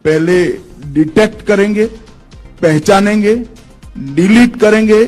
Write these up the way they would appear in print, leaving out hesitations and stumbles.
पहले डिटेक्ट करेंगे, पहचानेंगे, डिलीट करेंगे,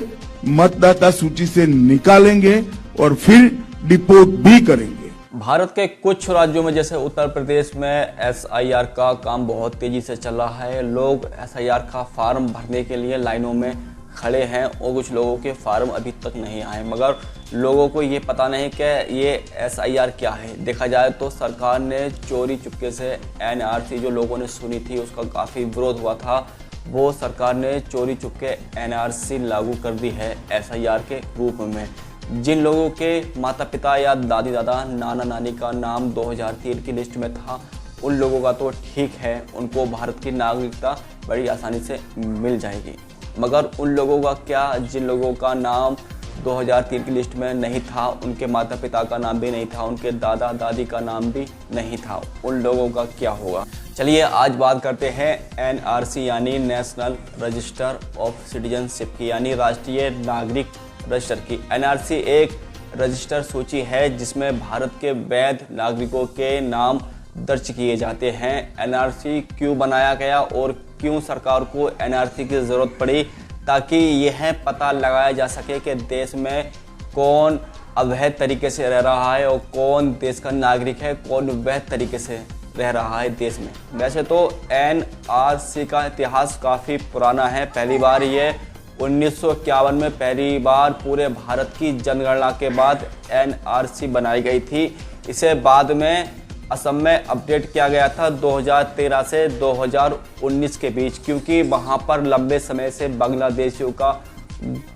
मतदाता सूची से निकालेंगे और फिर डिपोर्ट भी करेंगे। भारत के कुछ राज्यों में जैसे उत्तर प्रदेश में एसआईआर का काम बहुत तेजी से चल रहा है। लोग एसआईआर का फार्म भरने के लिए लाइनों में खड़े हैं और कुछ लोगों के फार्म अभी तक नहीं आए, मगर लोगों को ये पता नहीं कि ये एसआईआर क्या है। देखा जाए तो सरकार ने चोरी चुपके से एनआरसी जो लोगों ने सुनी थी उसका काफ़ी विरोध हुआ था, वो सरकार ने चोरी चुपके एनआरसी लागू कर दी है एसआईआर के रूप में। जिन लोगों के माता पिता या दादी दादा नाना नानी का नाम 2003 की लिस्ट में था उन लोगों का तो ठीक है, उनको भारत की नागरिकता बड़ी आसानी से मिल जाएगी। मगर उन लोगों का क्या, जिन लोगों का नाम 2003 की लिस्ट में नहीं था, उनके माता पिता का नाम भी नहीं था, उनके दादा दादी का नाम भी नहीं था, उन लोगों का क्या होगा। चलिए आज बात करते हैं एनआरसी यानी नेशनल रजिस्टर ऑफ सिटीजनशिप की, यानी राष्ट्रीय नागरिक रजिस्टर की। एनआरसी एक रजिस्टर सूची है जिसमें भारत के वैध नागरिकों के नाम दर्ज किए जाते हैं। एनआरसी क्यों बनाया गया और क्यों सरकार को एनआरसी की ज़रूरत पड़ी, ताकि यह पता लगाया जा सके कि देश में कौन अवैध तरीके से रह रहा है और कौन देश का नागरिक है, कौन वैध तरीके से रह रहा है देश में। वैसे तो एनआरसी का इतिहास काफ़ी पुराना है। पहली बार ये 1951 में पहली बार पूरे भारत की जनगणना के बाद एनआरसी बनाई गई थी। इसे बाद में असम में अपडेट किया गया था 2013 से 2019 के बीच, क्योंकि वहां पर लंबे समय से बांग्लादेशियों का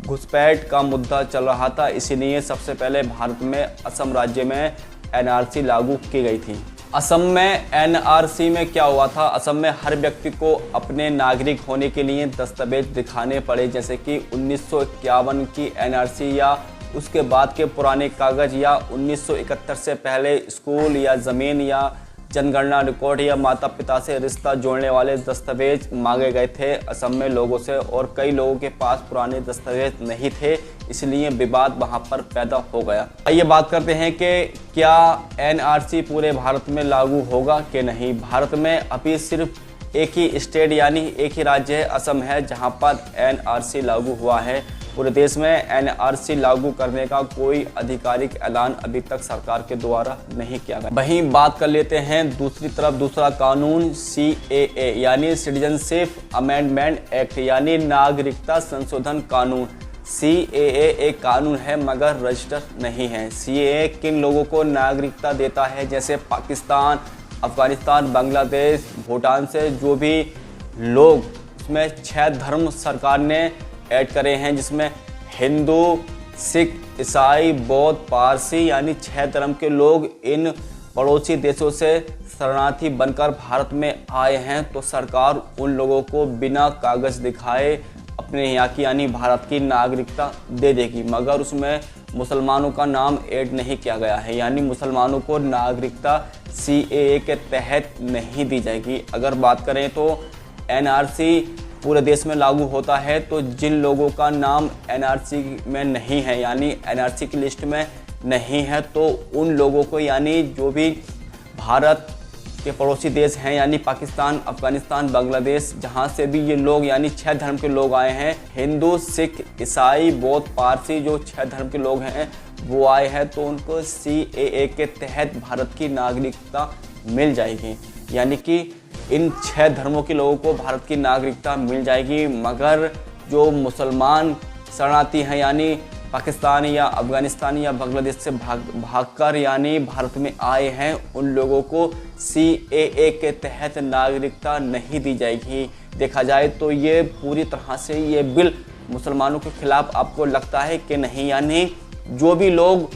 घुसपैठ का मुद्दा चल रहा था। इसीलिए सबसे पहले भारत में असम राज्य में एनआरसी लागू की गई थी। असम में एनआरसी में क्या हुआ था, असम में हर व्यक्ति को अपने नागरिक होने के लिए दस्तावेज दिखाने पड़े, जैसे कि 1951 की एनआरसी या उसके बाद के पुराने कागज या 1971 से पहले स्कूल या ज़मीन या जनगणना रिकॉर्ड या माता पिता से रिश्ता जोड़ने वाले दस्तावेज मांगे गए थे असम में लोगों से, और कई लोगों के पास पुराने दस्तावेज नहीं थे, इसलिए विवाद वहां पर पैदा हो गया। आइए बात करते हैं कि क्या एनआरसी पूरे भारत में लागू होगा कि नहीं। भारत में अभी सिर्फ एक ही स्टेट यानी एक ही राज्य है, असम है, जहां पर एनआरसी लागू हुआ है। पूरे देश में एनआरसी लागू करने का कोई आधिकारिक ऐलान अभी तक सरकार के द्वारा नहीं किया गया। वहीं बात कर लेते हैं दूसरी तरफ दूसरा कानून सीएए यानी सिटीजनशिप अमेंडमेंट एक्ट यानी नागरिकता संशोधन कानून। सीएए एक कानून है मगर रजिस्टर नहीं है। सीएए किन लोगों को नागरिकता देता है, जैसे पाकिस्तान, अफगानिस्तान, बांग्लादेश, भूटान से जो भी लोग, उसमें 6 धर्म सरकार ने ऐड करे हैं, जिसमें हिंदू, सिख, ईसाई, बौद्ध, पारसी यानी 6 धर्म के लोग इन पड़ोसी देशों से शरणार्थी बनकर भारत में आए हैं, तो सरकार उन लोगों को बिना कागज दिखाए अपने यहाँ की यानी भारत की नागरिकता दे देगी। मगर उसमें मुसलमानों का नाम ऐड नहीं किया गया है, यानी मुसलमानों को नागरिकता सीएए के तहत नहीं दी जाएगी। अगर बात करें तो एनआरसी पूरे देश में लागू होता है, तो जिन लोगों का नाम एनआरसी में नहीं है यानी एनआरसी की लिस्ट में नहीं है, तो उन लोगों को यानी जो भी भारत के पड़ोसी देश हैं यानी पाकिस्तान, अफगानिस्तान, बांग्लादेश, जहां से भी ये लोग यानी 6 धर्म के लोग आए हैं, हिंदू, सिख, ईसाई, बौद्ध, पारसी, जो 6 धर्म के लोग हैं वो आए हैं, तो उनको सीएए के तहत भारत की नागरिकता मिल जाएगी। यानी कि इन 6 धर्मों के लोगों को भारत की नागरिकता मिल जाएगी। मगर जो मुसलमान शरणार्थी हैं यानी पाकिस्तान या अफगानिस्तान या बांग्लादेश से भागकर यानी भारत में आए हैं, उन लोगों को सीएए के तहत नागरिकता नहीं दी जाएगी। देखा जाए तो ये पूरी तरह से ये बिल मुसलमानों के खिलाफ आपको लगता है कि नहीं, यानी जो भी लोग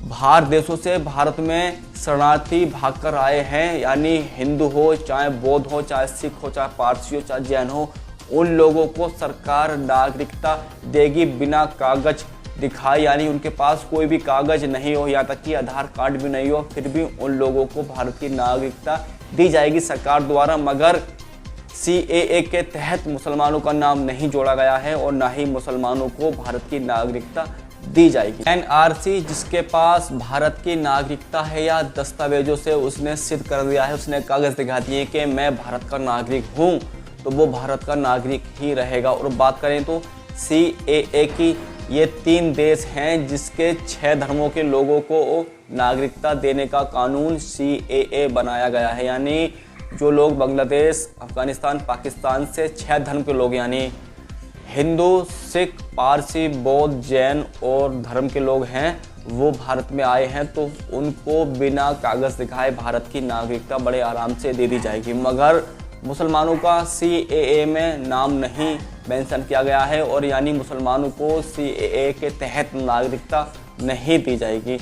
बाहर देशों से भारत में शरणार्थी भागकर आए हैं, यानी हिंदू हो, चाहे बौद्ध हो, चाहे सिख हो, चाहे पारसी हो, चाहे जैन हो, उन लोगों को सरकार नागरिकता देगी बिना कागज दिखाए, यानी उनके पास कोई भी कागज नहीं हो, यहाँ तक कि आधार कार्ड भी नहीं हो, फिर भी उन लोगों को भारत की नागरिकता दी जाएगी सरकार द्वारा। मगर सीएए के तहत मुसलमानों का नाम नहीं जोड़ा गया है और ना ही मुसलमानों को भारत की नागरिकता दी जाएगी। एनआरसी जिसके पास भारत की नागरिकता है या दस्तावेजों से उसने सिद्ध कर दिया है, उसने कागज दिखा दिए कि मैं भारत का नागरिक हूँ, तो वो भारत का नागरिक ही रहेगा। और बात करें तो CAA की, ये 3 देश हैं जिसके 6 धर्मों के लोगों को नागरिकता देने का कानून CAA बनाया गया है। यानी जो लोग बांग्लादेश, अफगानिस्तान, पाकिस्तान से 6 धर्म के लोग यानी हिंदू, सिख, पारसी, बौद्ध, जैन और धर्म के लोग हैं, वो भारत में आए हैं, तो उनको बिना कागज दिखाए भारत की नागरिकता बड़े आराम से दे दी जाएगी। मगर मुसलमानों का CAA में नाम नहीं मेंशन किया गया है, और यानी मुसलमानों को CAA के तहत नागरिकता नहीं दी जाएगी।